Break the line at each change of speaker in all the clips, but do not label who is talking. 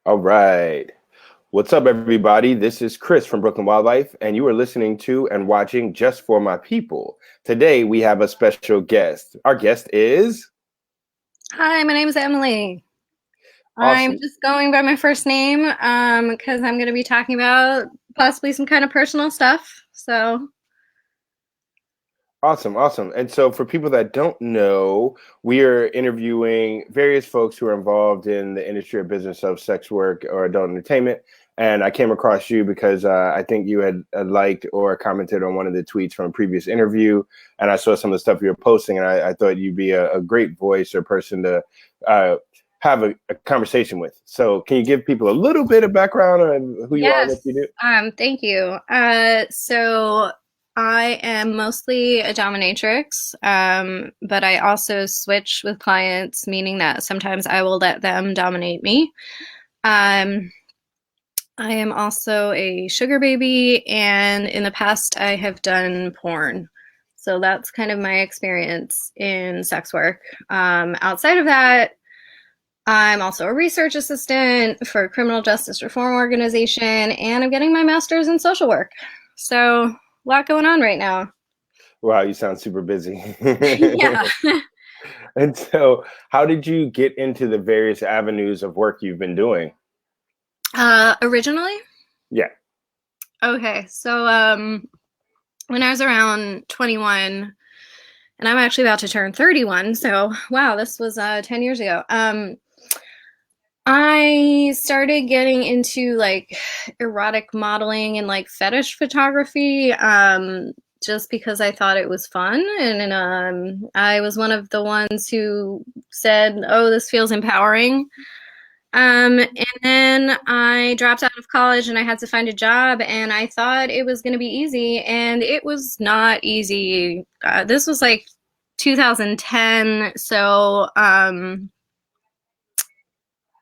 All right. What's up, everybody? This is Chris from Brooklyn Wildlife, and you are listening to and watching Just for My People. Today, we have a special guest. Our guest is
Hi, my name is Emily. I'm
awesome.
just going by my first name because I'm going to be talking about possibly some kind of personal stuff. So,
Awesome, awesome. And so, for people that don't know, we are interviewing various folks who are involved in the industry or business of sex work or adult entertainment. And I came across you because I think you had liked or commented on one of the tweets from a previous interview. And I saw some of the stuff you were posting, and I thought you'd be a great voice or person to uh, have a conversation with. So, can you give people a little bit of background on who you are and what
yes,
you do?
thank you. So I am mostly a dominatrix, but I also switch with clients, meaning that sometimes I will let them dominate me. Um, I am also a sugar baby, and in the past, I have done porn. So that's kind of my experience in sex work. Outside of that, I'm also a research assistant for a criminal justice reform organization, and I'm getting my master's in social work. So, a lot going on right now.
Wow, you sound super busy.
Yeah.
And so, how did you get into the various avenues of work you've been doing?
Originally,
Yeah.
okay. So, when I was around 21, and I'm actually about to turn 31, so wow, this was 10 years ago. I started getting into like erotic modeling and like fetish photography just because I thought it was fun. And I was one of the ones who said, "Oh, this feels empowering." And then I dropped out of college and I had to find a job, and I thought it was going to be easy, and it was not easy. This was like 2010, so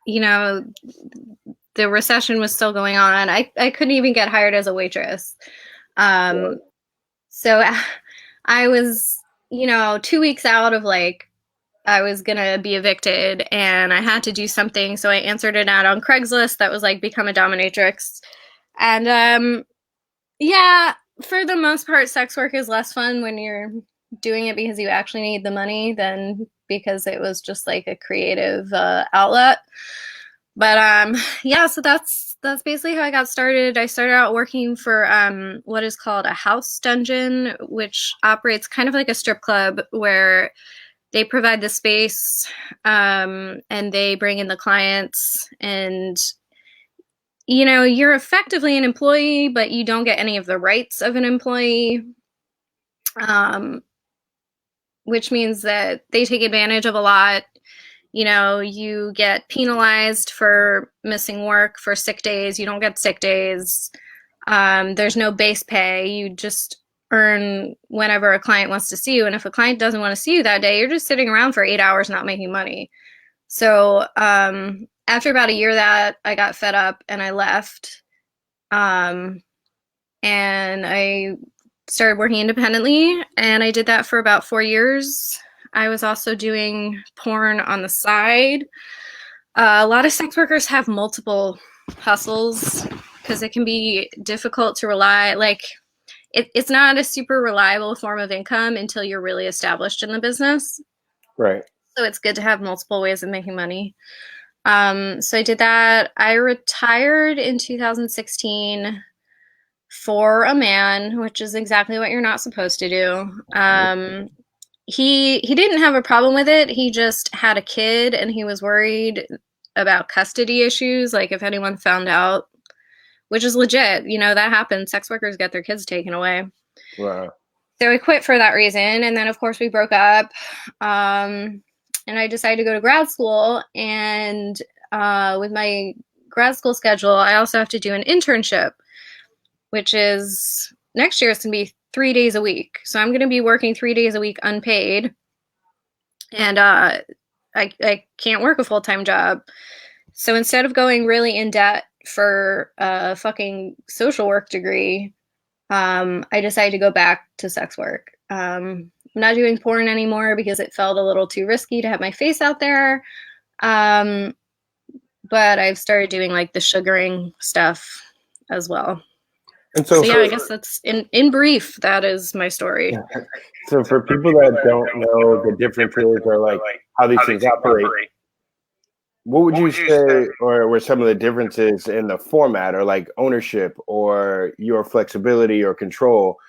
you know, the recession was still going on. I couldn't even get hired as a waitress.
Well,
Um, so I was, 2 weeks out of like, I was gonna be evicted and I had to do something. So I answered an ad on Craigslist that was like, become a dominatrix. And yeah, for the most part, sex work is less fun when you're doing it because you actually need the money than because it was just like a creative outlet. But yeah, so that's basically how I got started. I started out working for what is called a house dungeon, which operates kind of like a strip club where they provide the space and they bring in the clients, and you're effectively an employee, but you don't get any of the rights of an employee. Um, which means that they take advantage of a lot. You get penalized for missing work, for sick days. You don't get sick days. There's no base pay. You just earn whenever a client wants to see you. And if a client doesn't want to see you that day, you're just sitting around for 8 hours not making money. So after about a year of that, I got fed up and I left. Um, and I started working independently, and I did that for about 4 years. I was also doing porn on the side. A lot of sex workers have multiple hustles because it can be difficult to rely, like, it's not a super reliable form of income until you're really established in the business.
right.
So it's good to have multiple ways of making money. So I did that. I retired in 2016 for a man, which is exactly what you're not supposed to do. He didn't have a problem with it. He just had a kid, and he was worried about custody issues, like if anyone found out, which is legit. That happens. Sex workers get their kids taken away.
Wow.
So I quit for that reason, and then of course we broke up. And I decided to go to grad school, and with my grad school schedule, I also have to do an internship, which is next year it's going to be 3 days a week. So I'm going to be working 3 days a week unpaid, and I can't work a full time job. So instead of going really in debt for a fucking social work degree, I decided to go back to sex work. I'm not doing porn anymore because it felt a little too risky to have my face out there. Um, but I've started doing like the sugaring stuff as well.
And
So yeah, I guess that's in brief, that is my story.
so for people that don't know the differences or like how these things operate, what would you say, or were some of the differences in the format, or like ownership, or your flexibility or control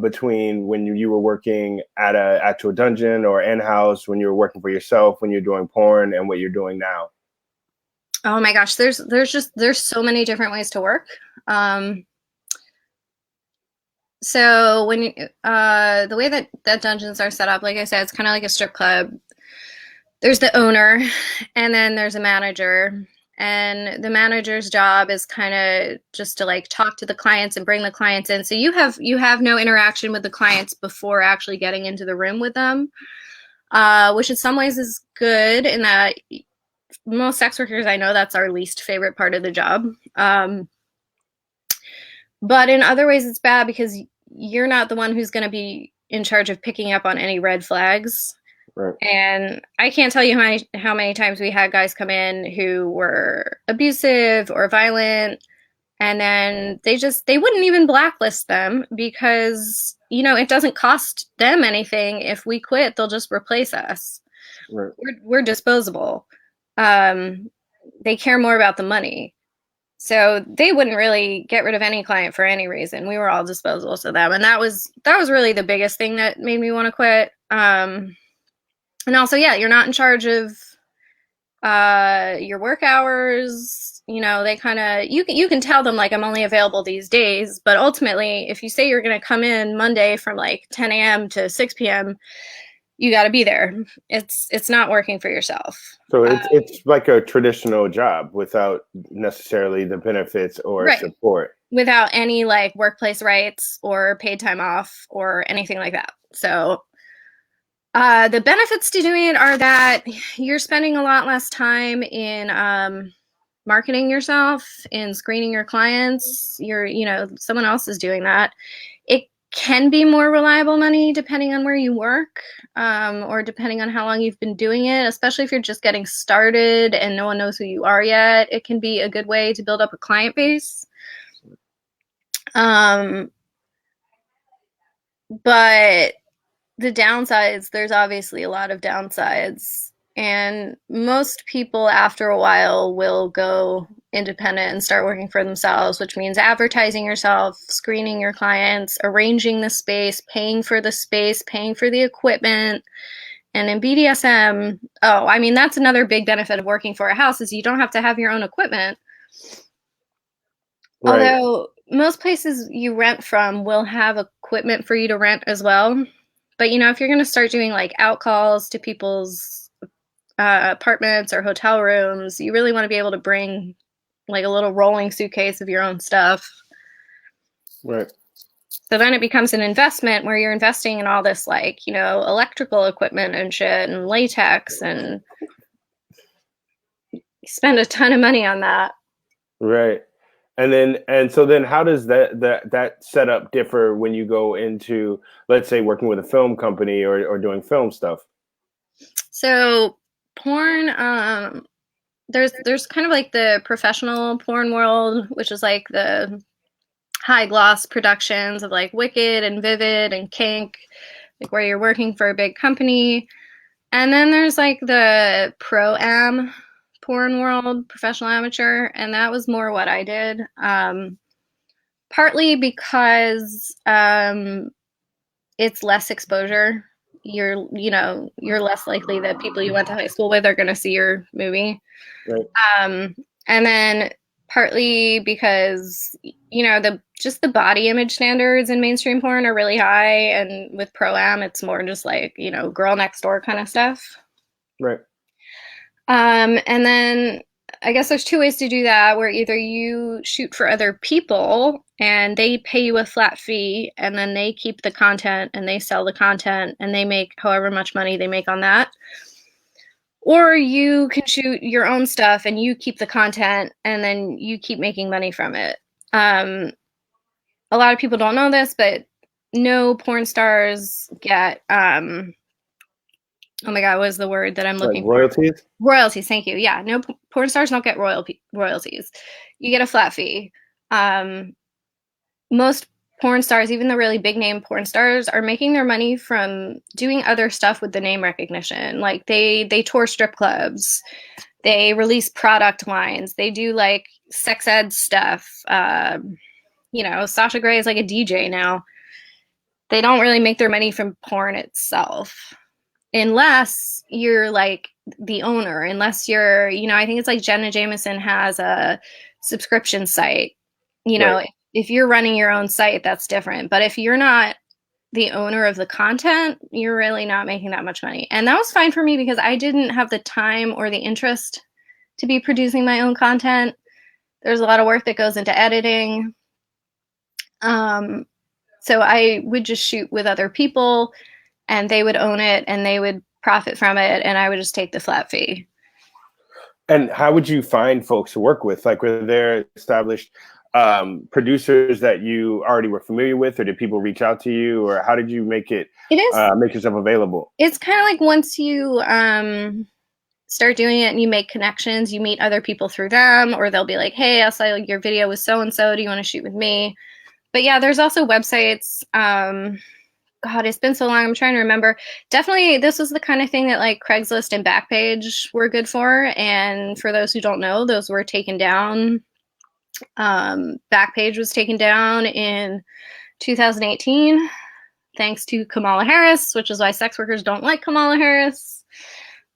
between when you were working at an actual dungeon or in house, when you were working for yourself, when you're doing porn, and what you're doing now?
Oh my gosh, there's so many different ways to work. So when the way that dungeons are set up, like I said, it's kind of like a strip club. There's the owner, and then there's a manager. And the manager's job is kind of just to like talk to the clients and bring the clients in. So you have no interaction with the clients before actually getting into the room with them, which in some ways is good in that most sex workers I know that's our least favorite part of the job. But in other ways, it's bad because you're not the one who's going to be in charge of picking up on any red flags.
Right.
And I can't tell you how many times we had guys come in who were abusive or violent, and then they wouldn't even blacklist them because, it doesn't cost them anything. If we quit, they'll just replace us.
Right.
We're disposable. They care more about the money. So they wouldn't really get rid of any client for any reason. We were all disposable to them. And that was really the biggest thing that made me want to quit. And also, yeah, you're not in charge of your work hours. They kind of, you can tell them like I'm only available these days, but ultimately if you say you're going to come in Monday from like 10 a.m. to 6 p.m., you got to be there. It's not working for yourself.
So it's like a traditional job without necessarily the benefits or
Right.
support.
Without any like workplace rights or paid time off or anything like that. So the benefits to doing it are that you're spending a lot less time in marketing yourself, in screening your clients. Someone else is doing that. It can be more reliable money depending on where you work, or depending on how long you've been doing it, especially if you're just getting started and no one knows who you are yet. It can be a good way to build up a client base. But the downsides, there's obviously a lot of downsides. And most people after a while will go independent and start working for themselves, which means advertising yourself, screening your clients, arranging the space, paying for the equipment. And in BDSM, that's another big benefit of working for a house is you don't have to have your own equipment. Right. Although most places you rent from will have equipment for you to rent as well. But, if you're going to start doing like out calls to people's apartments or hotel rooms, you really want to be able to bring like a little rolling suitcase of your own stuff.
Right.
So then it becomes an investment where you're investing in all this like, electrical equipment and shit and latex, and you spend a ton of money on that.
Right. And so then how does that setup differ when you go into, let's say, working with a film company or doing film stuff?
So porn, there's kind of like the professional porn world, which is like the high gloss productions of like Wicked and Vivid and Kink, like where you're working for a big company. And then there's like the pro-am porn world, professional amateur, and that was more what I did. Partly because it's less exposure. You're less likely that people you went to high school with are going to see your movie.
Right.
And then partly because the body image standards in mainstream porn are really high, and with pro-am it's more just like girl next door kind of stuff.
Right.
And then I guess there's two ways to do that, where either you shoot for other people and they pay you a flat fee, and then they keep the content and they sell the content and they make however much money they make on that. Or you can shoot your own stuff and you keep the content and then you keep making money from it. A lot of people don't know this, but no porn stars get Oh my God, what is the word that I'm
Like
looking for?
royalties?
Royalties, thank you. Yeah, no, porn stars don't get royalties. You get a flat fee. Um, Most porn stars, even the really big name porn stars, are making their money from doing other stuff with the name recognition. Like they tour strip clubs, they release product lines, they do like sex ed stuff. Sasha Grey is like a DJ now. They don't really make their money from porn itself unless you're like the owner, unless you're, I think it's like Jenna Jameson has a subscription site. You
Right.
know, if you're running your own site, that's different. But if you're not the owner of the content, you're really not making that much money. And that was fine for me because I didn't have the time or the interest to be producing my own content. There's a lot of work that goes into editing. So I would just shoot with other people and they would own it and they would profit from it and I would just take the flat fee.
And how would you find folks to work with? Like, were there established producers that you already were familiar with, or did people reach out to you, or how did you make yourself available?
It's kind of like once you start doing it and you make connections, you meet other people through them, or they'll be like, hey, I saw your video with so-and-so. Do you want to shoot with me? But yeah, there's also websites. God, it's been so long. I'm trying to remember. Definitely, this was the kind of thing that like Craigslist and Backpage were good for. And for those who don't know, those were taken down. Backpage was taken down in 2018, thanks to Kamala Harris, which is why sex workers don't like Kamala Harris.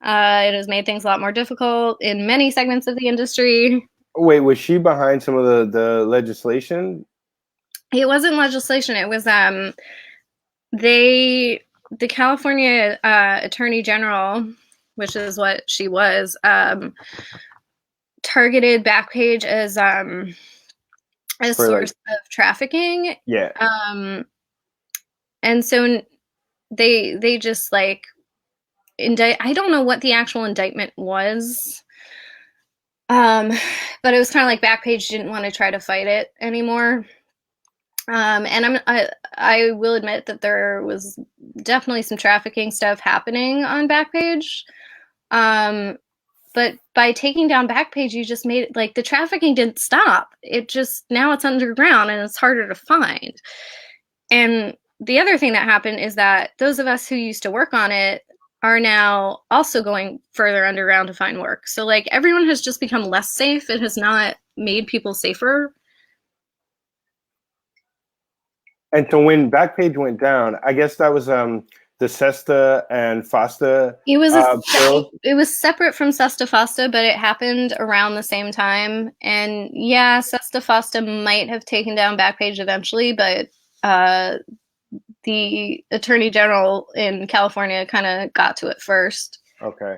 It has made things a lot more difficult in many segments of the industry.
Wait, was she behind some of the legislation?
It wasn't legislation. It was the California Attorney General, which is what she was, targeted Backpage as a source of trafficking.
Yeah.
And so they just like indict. I don't know what the actual indictment was. But it was kind of like Backpage didn't want to try to fight it anymore. And I will admit that there was definitely some trafficking stuff happening on Backpage. But by taking down Backpage, you just made it like the trafficking didn't stop. It just now it's underground and it's harder to find. And the other thing that happened is that those of us who used to work on it are now also going further underground to find work. So like everyone has just become less safe. It has not made people safer.
And so when Backpage went down, I guess that was the SESTA and FOSTA bill.
It was separate from SESTA FOSTA, but it happened around the same time. And yeah, SESTA FOSTA might have taken down Backpage eventually, but the Attorney General in California kind of got to it first.
Okay.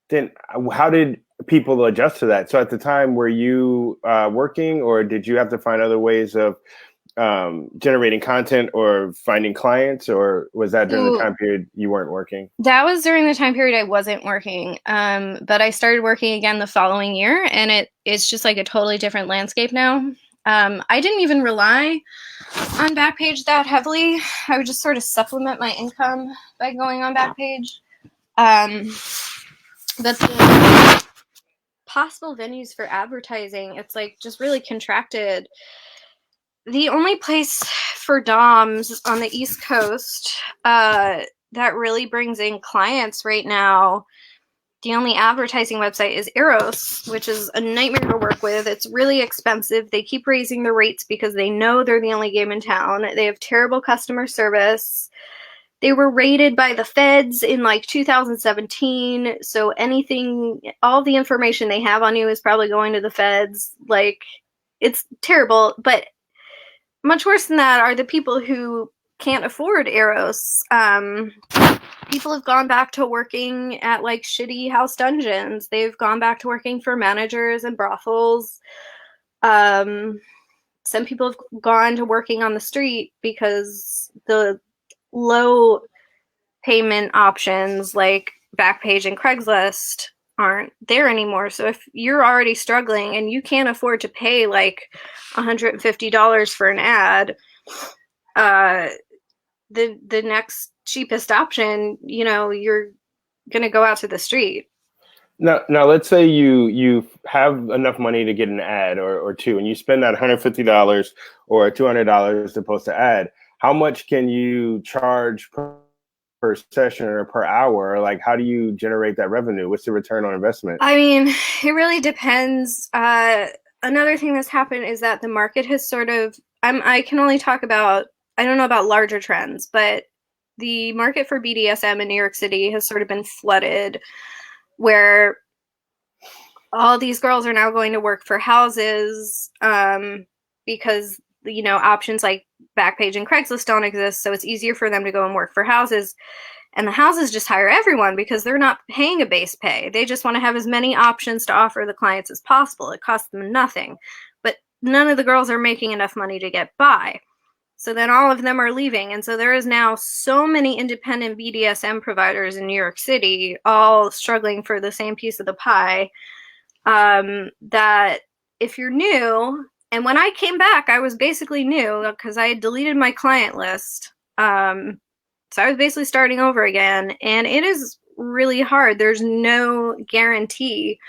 Then how did people adjust to that? So at the time, were you working, or did you have to find other ways of generating content or finding clients, or was that during the time period you weren't working?
That was during the time period I wasn't working. But I started working again the following year, and it's just like a totally different landscape now. I didn't even rely on Backpage that heavily. I would just sort of supplement my income by going on Backpage. But the possible venues for advertising, it's like just really contracted. The only place for DOMs on the East Coast that really brings in clients right now, the only advertising website is Eros, which is a nightmare to work with. It's really expensive. They keep raising the rates because they know they're the only game in town. They have terrible customer service. They were raided by the feds in like 2017. So all the information they have on you is probably going to the feds. Like, it's terrible. But much worse than that are the people who can't afford Eros. People have gone back to working at like shitty house dungeons. They've gone back to working for managers and brothels. Some people have gone to working on the street because the low payment options like Backpage and Craigslist aren't there anymore. So if you're already struggling and you can't afford to pay like $150 for an ad, the next cheapest option, you're going to go out to the street.
Now, let's say you have enough money to get an ad or two, and you spend that $150 or $200 to post an ad. How much can you charge per session or per hour? Like, how do you generate that revenue? What's the return on investment?
I mean, it really depends. Another thing that's happened is that the market has sort of, I can only talk about, I don't know about larger trends, but the market for BDSM in New York City has sort of been flooded, where all these girls are now going to work for houses, because, you know, options like Backpage and Craigslist don't exist, so it's easier for them to go and work for houses. And the houses just hire everyone because they're not paying a base pay. They just want to have as many options to offer the clients as possible. It costs them nothing. But none of the girls are making enough money to get by. So then all of them are leaving. And so there is now so many independent BDSM providers in New York City, all struggling for the same piece of the pie, that if you're new, and when I came back, I was basically new because I had deleted my client list. So I was basically starting over again, and it is really hard. There's no guarantee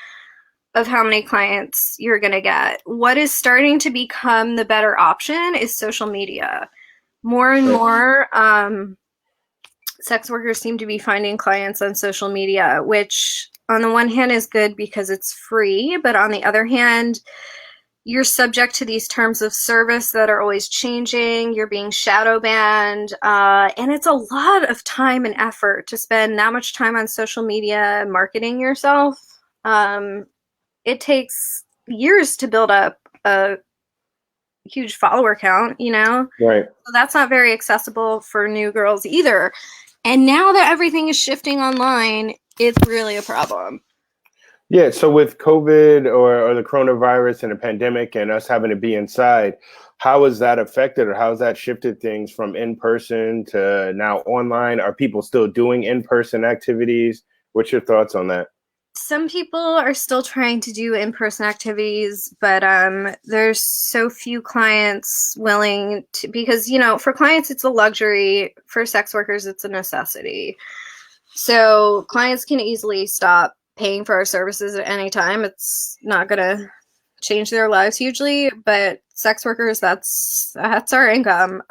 of how many clients you're going to get. What is starting to become the better option is social media. More and more sex workers seem to be finding clients on social media, which on the one hand is good because it's free, but on the other hand, you're subject to these terms of service that are always changing. You're being shadow banned. And it's a lot of time and effort to spend that much time on social media marketing yourself. It takes years to build up a huge follower count, you know?
Right.
So that's not very accessible for new girls either. And now that everything is shifting online, it's really a problem.
Yeah, so with COVID or the coronavirus and the pandemic and us having to be inside, how has that affected or how has that shifted things from in person to now online? Are people still doing in-person activities? What's your thoughts on that?
Some people are still trying to do in-person activities, but there's so few clients willing to, because, you know, for clients it's a luxury, for sex workers it's a necessity. So clients can easily stop paying for our services at any time. It's not going to change their lives hugely, but sex workers, that's our income.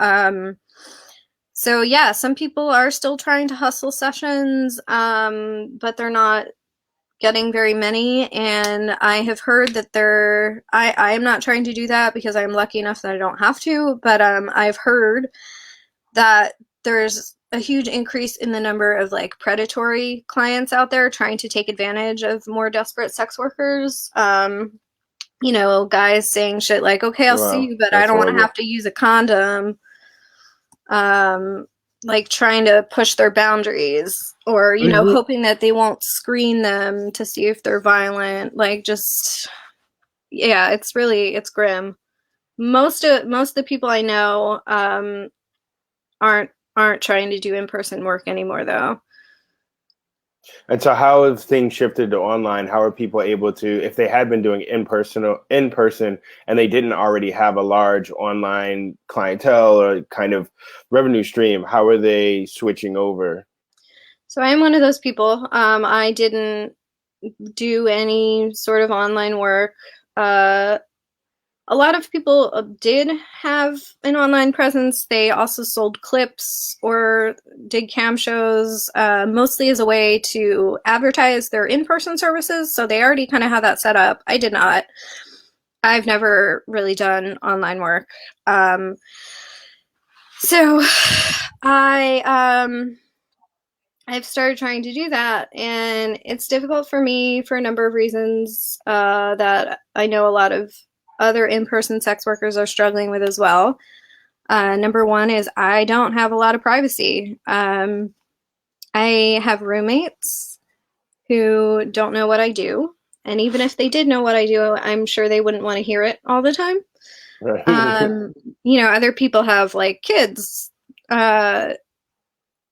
So yeah, some people are still trying to hustle sessions, but they're not getting very many. And I have heard that I am not trying to do that because I'm lucky enough that I don't have to, but I've heard that there's a huge increase in the number of like predatory clients out there trying to take advantage of more desperate sex workers. You know, guys saying shit like, okay, I'll see
Wow,
you, but I
that's
don't want to
horrible.
have to use a condom. Like trying to push their boundaries, or, you know, hoping that they won't screen them to see if they're violent. Like, just, yeah, it's grim. Most of the people I know aren't trying to do in-person work anymore, though.
And so how have things shifted to online? How are people able to, if they had been doing in person and they didn't already have a large online clientele or kind of revenue stream, how are they switching over?
So I am one of those people. I didn't do any sort of online work. A lot of people did have an online presence. They also sold clips or did cam shows, mostly as a way to advertise their in-person services. So they already kind of had that set up. I did not. I've never really done online work. So I've started trying to do that, and it's difficult for me for a number of reasons that I know a lot of other in-person sex workers are struggling with as well. Number one is I don't have a lot of privacy. I have roommates who don't know what I do, and even if they did know what I do, I'm sure they wouldn't want to hear it all the time.
Right.
You know, other people have like kids. I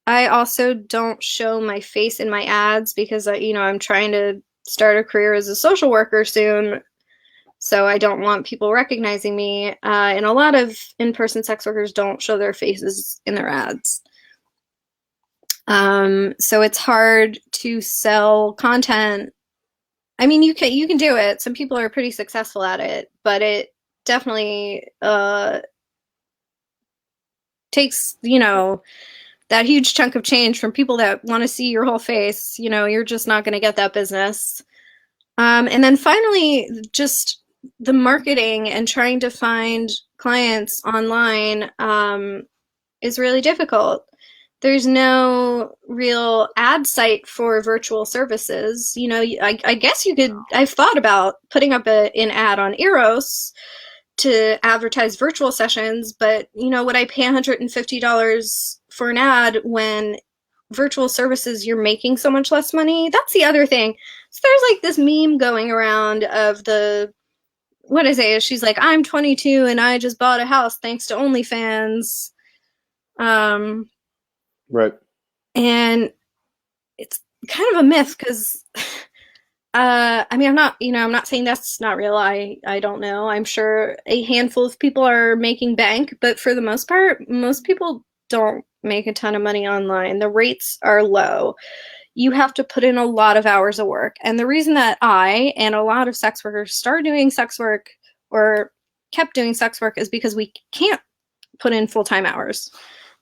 also don't show my face in my ads because, you know, I'm trying to start a career as a social worker soon. So I don't want people recognizing me. And a lot of in-person sex workers don't show their faces in their ads. So it's hard to sell content. I mean, you can do it. Some people are pretty successful at it, but it definitely takes, that huge chunk of change from people that want to see your whole face. You're just not going to get that business. And then finally, just the marketing and trying to find clients online is really difficult. There's no real ad site for virtual services. I guess you could, I've thought about putting up an ad on Eros to advertise virtual sessions, but would I pay $150 for an ad when virtual services you're making so much less money? That's the other thing. So there's like this meme going around of what is it? She's like, I'm 22 and I just bought a house thanks to OnlyFans.
Right.
And it's kind of a myth because I mean, I'm not saying that's not real. I don't know. I'm sure a handful of people are making bank, but for the most part, most people don't make a ton of money online. The rates are low. You have to put in a lot of hours of work. And the reason that I and a lot of sex workers started doing sex work or kept doing sex work is because we can't put in full-time hours,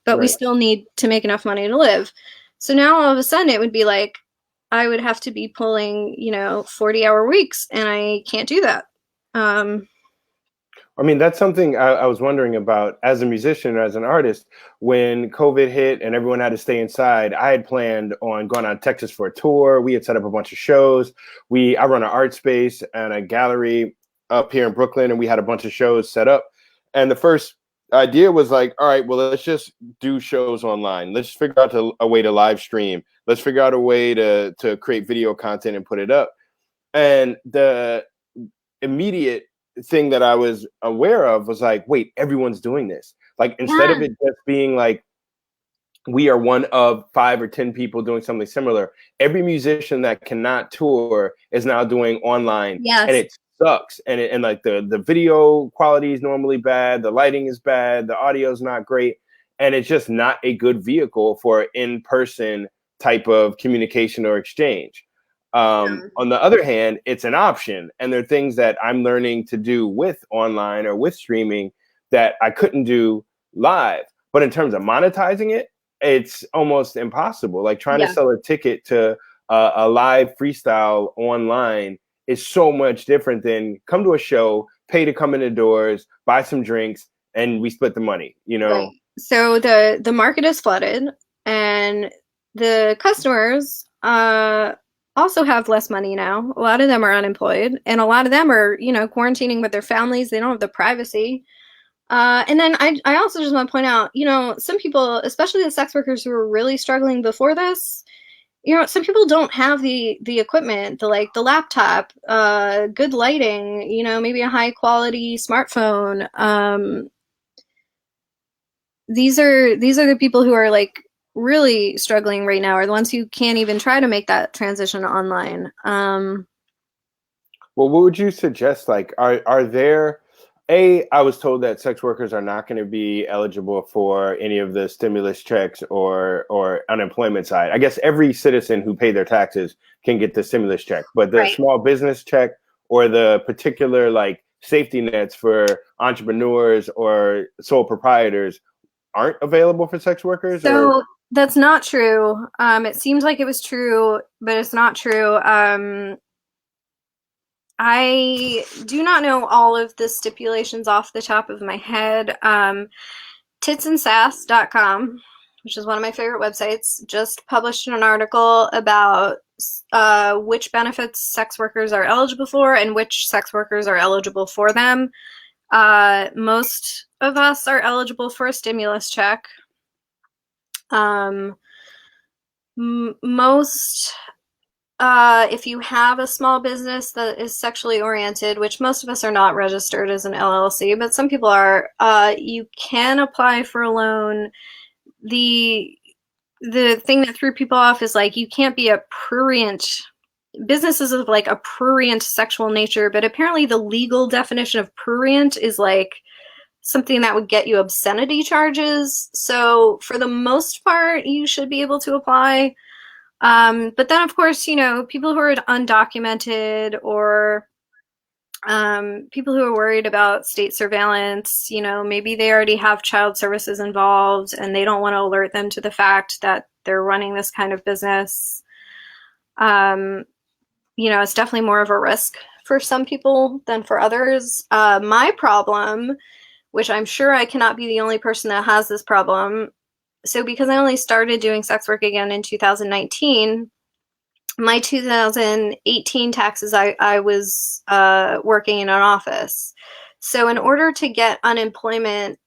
but we
Right.
still need to make enough money to live. So now all of a sudden it would be like I would have to be pulling, 40-hour weeks, and I can't do that.
I mean, that's something I was wondering about as a musician or as an artist. When COVID hit and everyone had to stay inside, I had planned on going out to Texas for a tour. We had set up a bunch of shows. I run an art space and a gallery up here in Brooklyn, and we had a bunch of shows set up. And the first idea was like, all right, well, let's just do shows online. Let's figure out a way to live stream. Let's figure out a way to create video content and put it up. And the immediate thing that I was aware of was like, wait, everyone's doing this. Like, instead
Yeah.
of it just being like, we are one of 5 or 10 people doing something similar, every musician that cannot tour is now doing online. And
Yes.
it sucks. And like the video quality is normally bad. The lighting is bad. The audio is not great. And it's just not a good vehicle for in-person type of communication or exchange.
Yeah.
On the other hand, it's an option. And there are things that I'm learning to do with online or with streaming that I couldn't do live. But in terms of monetizing it, it's almost impossible. Like trying to
Yeah.
sell a ticket to a live freestyle online is so much different than come to a show, pay to come in the doors, buy some drinks, and we split the money,
Right. So the market is flooded, and the customers also have less money now. A lot of them are unemployed, and a lot of them are, quarantining with their families. They don't have the privacy. And then I also just want to point out, some people, especially the sex workers who were really struggling before this, some people don't have the equipment, the laptop, good lighting, maybe a high quality smartphone. These are the people who are like really struggling right now, are the ones who can't even try to make that transition online.
Well, what would you suggest? Like, are there I was told that sex workers are not going to be eligible for any of the stimulus checks or unemployment side. I guess every citizen who paid their taxes can get the stimulus check, but the
Right.
small business check or the particular like safety nets for entrepreneurs or sole proprietors aren't available for sex workers. Or
So that's not true. It seems like it was true, but it's not true. I do not know all of the stipulations off the top of my head. Titsandsass.com, which is one of my favorite websites, just published an article about which benefits sex workers are eligible for and which sex workers are eligible for them. Most of us are eligible for a stimulus check. Most if you have a small business that is sexually oriented, which most of us are not registered as an LLC, but some people are, you can apply for a loan. The thing that threw people off is like you can't be a prurient. Businesses of like a prurient sexual nature, but apparently the legal definition of prurient is like something that would get you obscenity charges. So for the most part, you should be able to apply. But then, of course, you know, people who are undocumented or people who are worried about state surveillance, you know, maybe they already have child services involved and they don't want to alert them to the fact that they're running this kind of business. You know, it's definitely more of a risk for some people than for others. My problem, which I'm sure I cannot be the only person that has this problem. So because I only started doing sex work again in 2019, my 2018 taxes, I was working in an office. So in order to get unemployment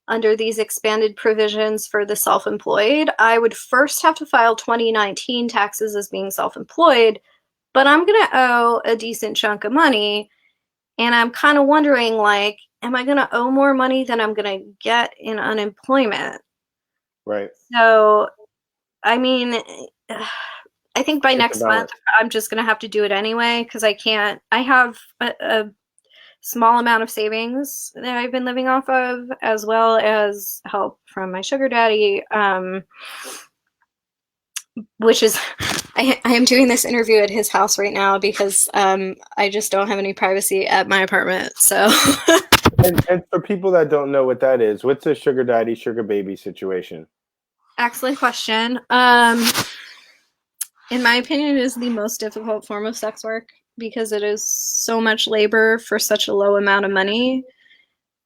under these expanded provisions for the self-employed, I would first have to file 2019 taxes as being self-employed, but I'm going to owe a decent chunk of money. And I'm kind of wondering, like, am I going to owe more money than I'm going to get in unemployment?
Right.
So, I mean, I think by
It's a
next month,
balance.
I'm just going to have to do it anyway because I can't. I have a small amount of savings that I've been living off of, as well as help from my sugar daddy, which is, I am doing this interview at his house right now because I just don't have any privacy at my apartment. So,
And for people that don't know what that is, what's a sugar daddy, sugar baby situation?
excellent question. In my opinion, it is the most difficult form of sex work because it is so much labor for such a low amount of money.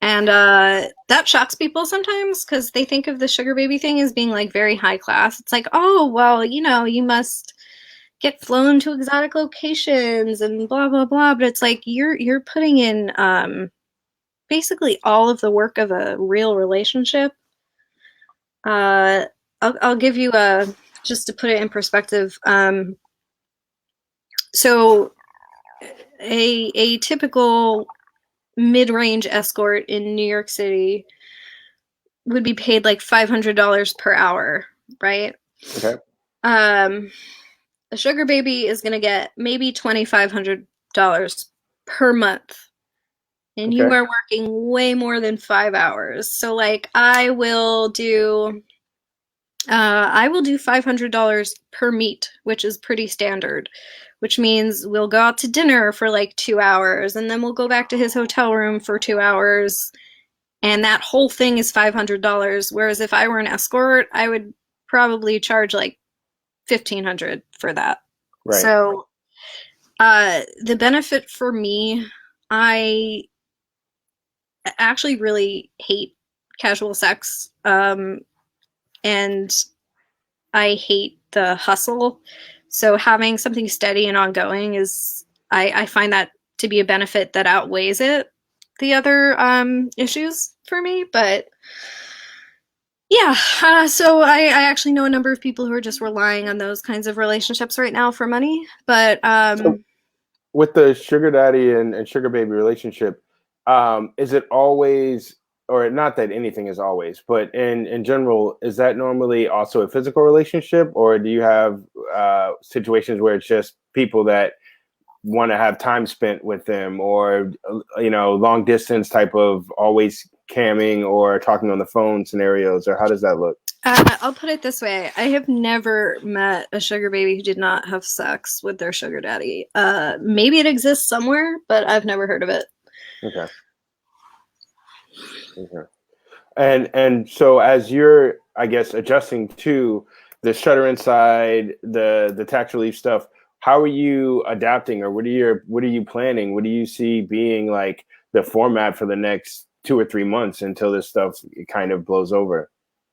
And that shocks people sometimes because they think of the sugar baby thing as being like very high class. It's like, oh, well, you know, you must get flown to exotic locations and blah blah blah. But it's like you're putting in basically all of the work of a real relationship. Uh, I'll give you a just to put it in perspective. So a typical mid-range escort in New York City would be paid like $500 per hour, right?
Okay.
A sugar baby is going to get maybe $2,500 per month. And you
Okay.
are working way more than 5 hours. So like I will do $500 per meet, which is pretty standard, which means we'll go out to dinner for like 2 hours and then we'll go back to his hotel room for 2 hours. And that whole thing is $500. Whereas if I were an escort, I would probably charge like $1,500 for that.
Right.
So the benefit for me, I actually really hate casual sex. And I hate the hustle. So having something steady and ongoing is, I find that to be a benefit that outweighs the other issues for me. But yeah, so I actually know a number of people who are just relying on those kinds of relationships right now for money. But
So with the sugar daddy and sugar baby relationship, is it always, or not that anything is always, but in general, is that normally also a physical relationship, or do you have situations where it's just people that want to have time spent with them, or long distance type of always camming or talking on the phone scenarios, or how does that look?
I'll put it this way. I have never met a sugar baby who did not have sex with their sugar daddy. Maybe it exists somewhere, but I've never heard of it.
Okay. Okay. And so as you're, I guess, adjusting to the shutter inside, the tax relief stuff, how are you adapting, or what are you planning? What do you see being like the format for the next 2 or 3 months until this stuff kind of blows over?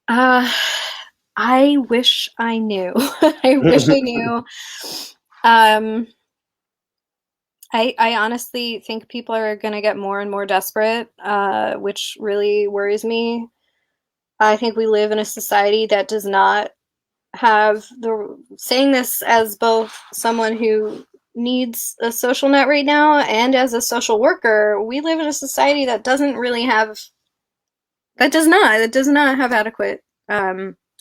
I wish I knew. I wish I knew. Um, I honestly think people are going to get more and more desperate, which really worries me. I think we live in a society that does not have the saying this as both someone who needs a social net right now and as a social worker. We live in a society that doesn't really have that does not have adequate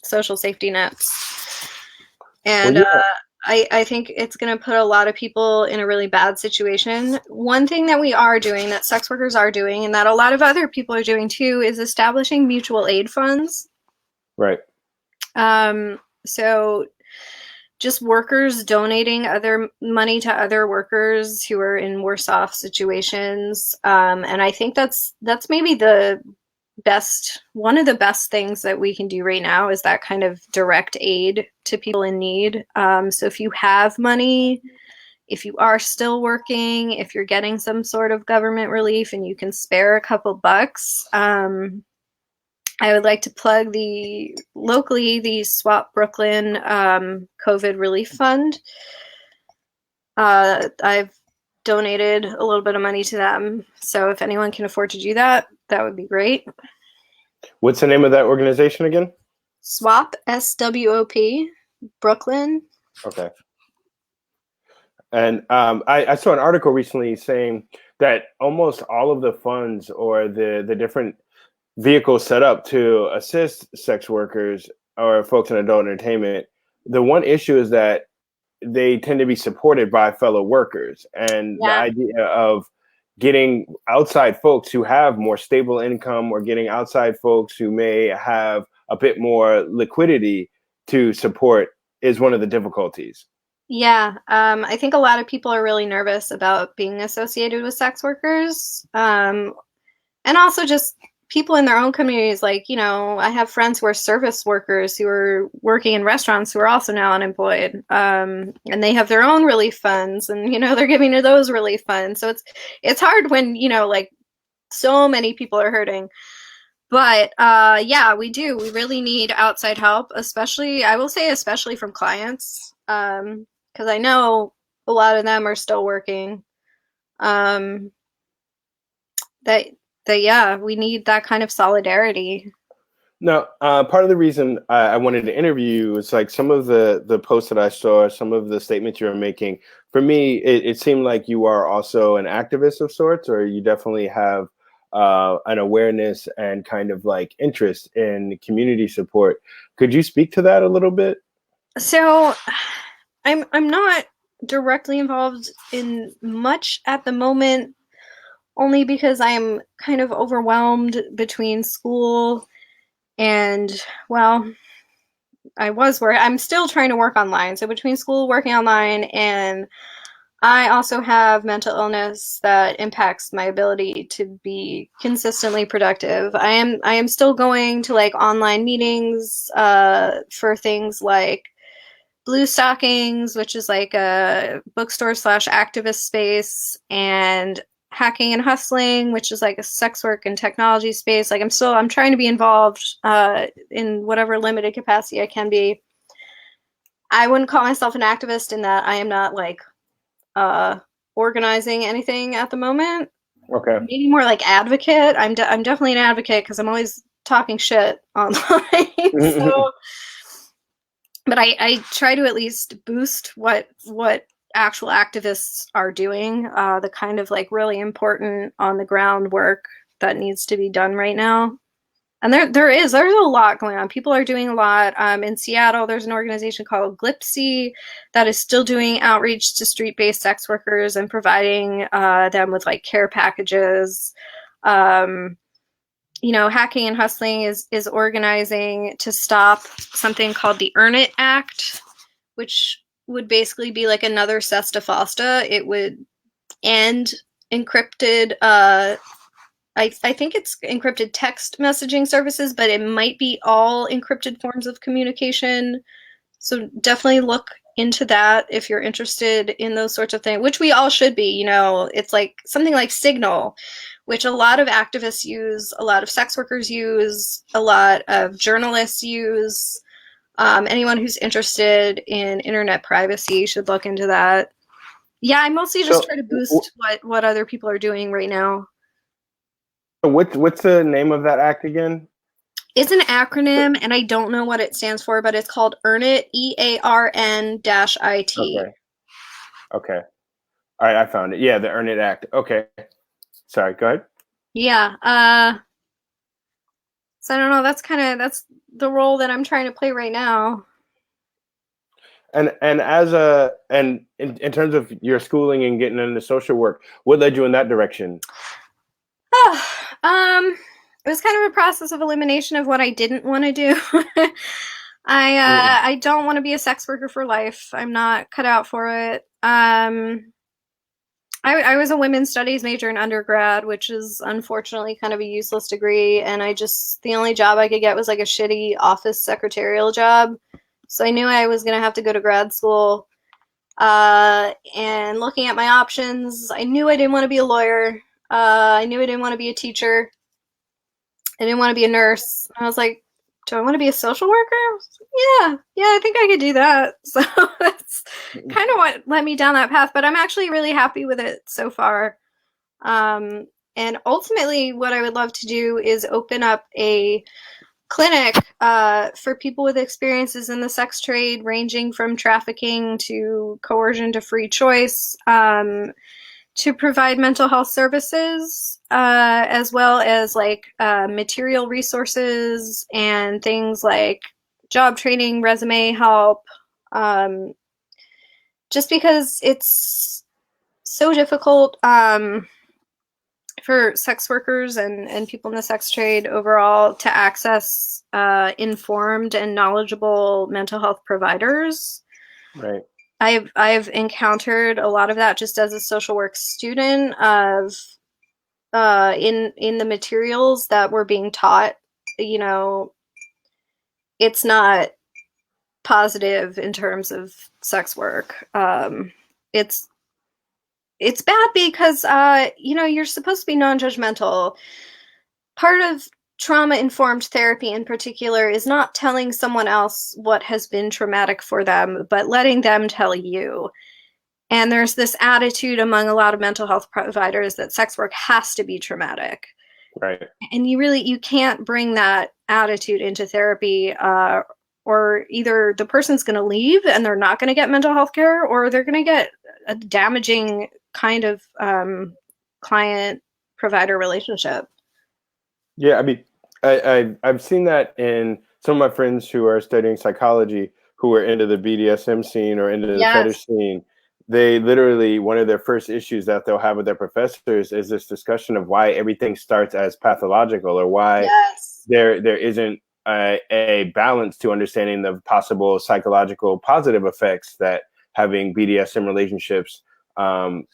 social safety nets.
Well,
And
yeah.
I think it's going to put a lot of people in a really bad situation. One thing that we are doing, that sex workers are doing, and that a lot of other people are doing too, is establishing mutual aid funds.
Right.
So just workers donating other money to other workers who are in worse off situations. And I think that's maybe the best one of the best things that we can do right now is that kind of direct aid to people in need. So if you have money, if you are still working, if you're getting some sort of government relief and you can spare a couple bucks, I would like to plug the Swap Brooklyn COVID Relief Fund. I've donated a little bit of money to them, so if anyone can afford to do that, that would be great.
What's the name of that organization again?
Swap, SWOP, Brooklyn.
Okay. And I saw an article recently saying that almost all of the funds or the different vehicles set up to assist sex workers or folks in adult entertainment, the one issue is that they tend to be supported by fellow workers. And the
Yeah.
idea of getting outside folks who have more stable income or getting outside folks who may have a bit more liquidity to support is one of the difficulties.
Yeah, I think a lot of people are really nervous about being associated with sex workers. And also just people in their own communities. Like, I have friends who are service workers who are working in restaurants who are also now unemployed. And they have their own relief funds and, they're giving to those relief funds. So it's hard when, like so many people are hurting. But yeah, we do. We really need outside help, especially, I will say, especially from clients. Because I know a lot of them are still working. Um, that yeah, we need that kind of solidarity.
No, part of the reason I wanted to interview you is like some of the posts that I saw, some of the statements you were making. For me, it seemed like you are also an activist of sorts, or you definitely have an awareness and kind of like interest in community support. Could you speak to that a little bit?
So I'm not directly involved in much at the moment, only because I'm kind of overwhelmed between school and, well, I'm still trying to work online. So between school, working online, and I also have mental illness that impacts my ability to be consistently productive. I am still going to like online meetings for things like Blue Stockings, which is like a bookstore slash activist space, and Hacking and Hustling, which is like a sex work and technology space. Like I'm trying to be involved in whatever limited capacity I can be. I wouldn't call myself an activist in that I am not like organizing anything at the moment.
Okay.
Maybe more like advocate. I'm definitely an advocate because I'm always talking shit online. So, but I try to at least boost what actual activists are doing, the kind of like really important on the ground work that needs to be done right now. And there's a lot going on. People are doing a lot. In Seattle, there's an organization called Glipsy that is still doing outreach to street-based sex workers and providing them with like care packages. Hacking and Hustling is organizing to stop something called the Earn It Act, which would basically be like another Sesta Fosta. It would end encrypted I think it's encrypted text messaging services, but it might be all encrypted forms of communication. So definitely look into that if you're interested in those sorts of things, which we all should be. It's like something like Signal, which a lot of activists use, a lot of sex workers use, a lot of journalists use. Anyone who's interested in internet privacy should look into that. Yeah, I mostly just try to boost what other people are doing right now.
What's the name of that act again?
It's an acronym, and I don't know what it stands for, but it's called Earn It, EARN-IT.
Okay. Okay. All right, I found it. Yeah, the Earn It Act. Okay. Sorry, go ahead.
Yeah. So I don't know. That's the role that I'm trying to play right now.
And as a and in terms of your schooling and getting into social work, what led you in that direction?
Oh, it was kind of a process of elimination of what I didn't want to do.
Mm,
I don't want to be a sex worker for life. I'm not cut out for it. I was a women's studies major in undergrad, which is unfortunately kind of a useless degree. And the only job I could get was like a shitty office secretarial job. So I knew I was going to have to go to grad school. And looking at my options, I knew I didn't want to be a lawyer. I knew I didn't want to be a teacher. I didn't want to be a nurse. I was like, do I want to be a social worker? Yeah, I think I could do that. So that's
mm.
kind of what led me down that path. But I'm actually really happy with it so far. And ultimately, what I would love to do is open up a clinic for people with experiences in the sex trade, ranging from trafficking to coercion to free choice, to provide mental health services, as well as like material resources and things like job training, resume help, just because it's so difficult for sex workers and people in the sex trade overall to access informed and knowledgeable mental health providers.
Right.
I've encountered a lot of that just as a social work student of in the materials that were being taught. You know, it's not positive in terms of sex work. It's it's bad because you're supposed to be non-judgmental. Part of trauma informed therapy in particular is not telling someone else what has been traumatic for them, but letting them tell you. And there's this attitude among a lot of mental health providers that sex work has to be traumatic.
Right.
And you can't bring that attitude into therapy, or either the person's going to leave and they're not going to get mental health care, or they're going to get a damaging kind of client provider relationship.
Yeah, I mean, I've seen that in some of my friends who are studying psychology, who are into the BDSM scene or into the
Yes.
fetish scene. They literally, one of their first issues that they'll have with their professors is this discussion of why everything starts as pathological, or why
Yes.
there isn't a balance to understanding the possible psychological positive effects that having BDSM relationships um,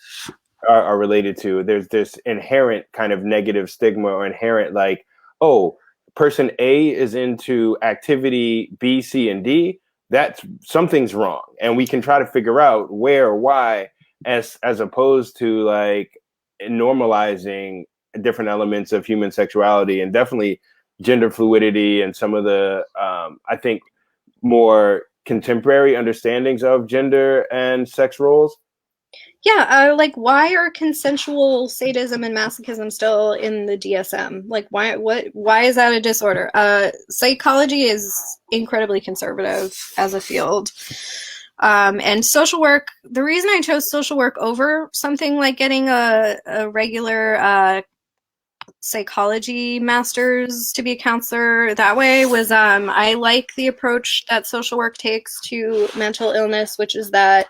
are related to. There's this inherent kind of negative stigma, or inherent like, oh, person A is into activity B, C, and D. That's something's wrong, and we can try to figure out where or why, as opposed to like normalizing different elements of human sexuality, and definitely gender fluidity and some of the I think more contemporary understandings of gender and sex roles.
Yeah, like why are consensual sadism and masochism still in the DSM? Like why is that a disorder? Psychology is incredibly conservative as a field. And social work, the reason I chose social work over something like getting a regular psychology master's to be a counselor that way was I like the approach that social work takes to mental illness, which is that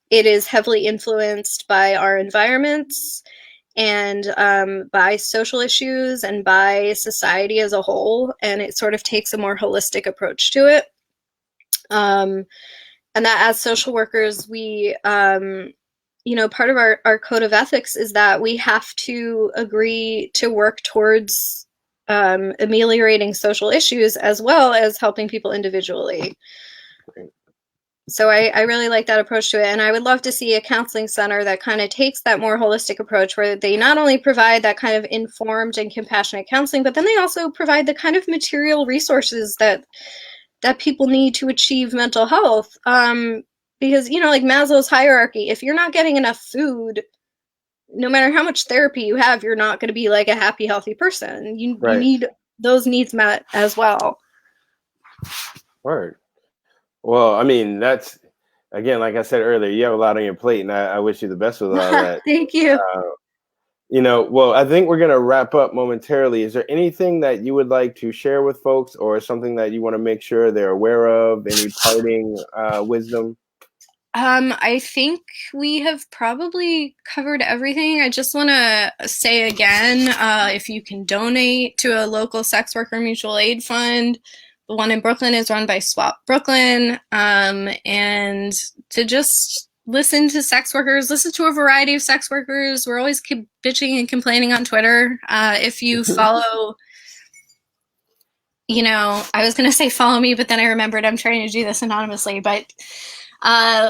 it is heavily influenced by our environments and by social issues and by society as a whole. And it sort of takes a more holistic approach to it. And that as social workers, part of our code of ethics is that we have to agree to work towards ameliorating social issues as well as helping people individually. So I really like that approach to it. And I would love to see a counseling center that kind of takes that more holistic approach where they not only provide that kind of informed and compassionate counseling, but then they also provide the kind of material resources that people need to achieve mental health. Because, like Maslow's hierarchy, if you're not getting enough food, no matter how much therapy you have, you're not going to be like a happy, healthy person. You
Right.
need those needs met as well.
Word. Well, I mean, that's again, like I said earlier, you have a lot on your plate, and I wish you the best with all that.
Thank you.
Uh, Well, I think we're going to wrap up momentarily. Is there anything that you would like to share with folks or something that you want to make sure they're aware of? Any parting wisdom?
I think we have probably covered everything. I just want to say again, if you can donate to a local sex worker mutual aid fund, the one in Brooklyn is run by Swap Brooklyn, and to just listen to sex workers, listen to a variety of sex workers. We're always keep bitching and complaining on Twitter. If you follow, I was going to say follow me, but then I remembered I'm trying to do this anonymously, but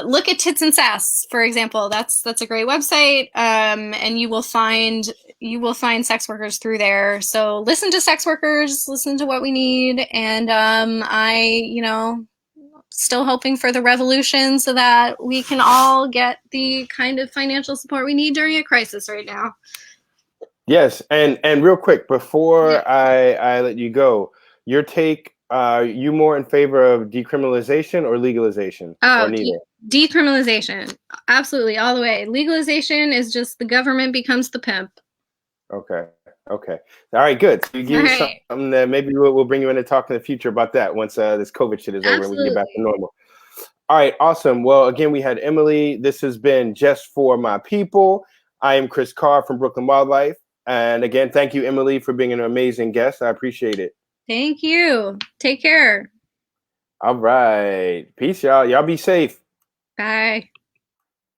look at Tits and Sass, for example. That's a great website, and you will find sex workers through there. So listen to sex workers, listen to what we need, and still hoping for the revolution so that we can all get the kind of financial support we need during a crisis right now.
Yes, and real quick before
Yeah.
I let you go, your take. You more in favor of decriminalization or legalization, or
Oh,
neither?
decriminalization. Absolutely, all the way. Legalization is just the government becomes the pimp.
Okay. Okay. All right. Good. So you
All
give me
right.
something that maybe we'll bring you in to talk in the future about that once this COVID shit is over and we can get back to
Absolutely.
normal. All right. Awesome. Well, again, we had Emily. This has been Just for My People. I am Chris Carr from Brooklyn Wildlife. And again, thank you, Emily, for being an amazing guest. I appreciate it.
Thank you. Take care.
All right. Peace, y'all. Y'all be safe.
Bye.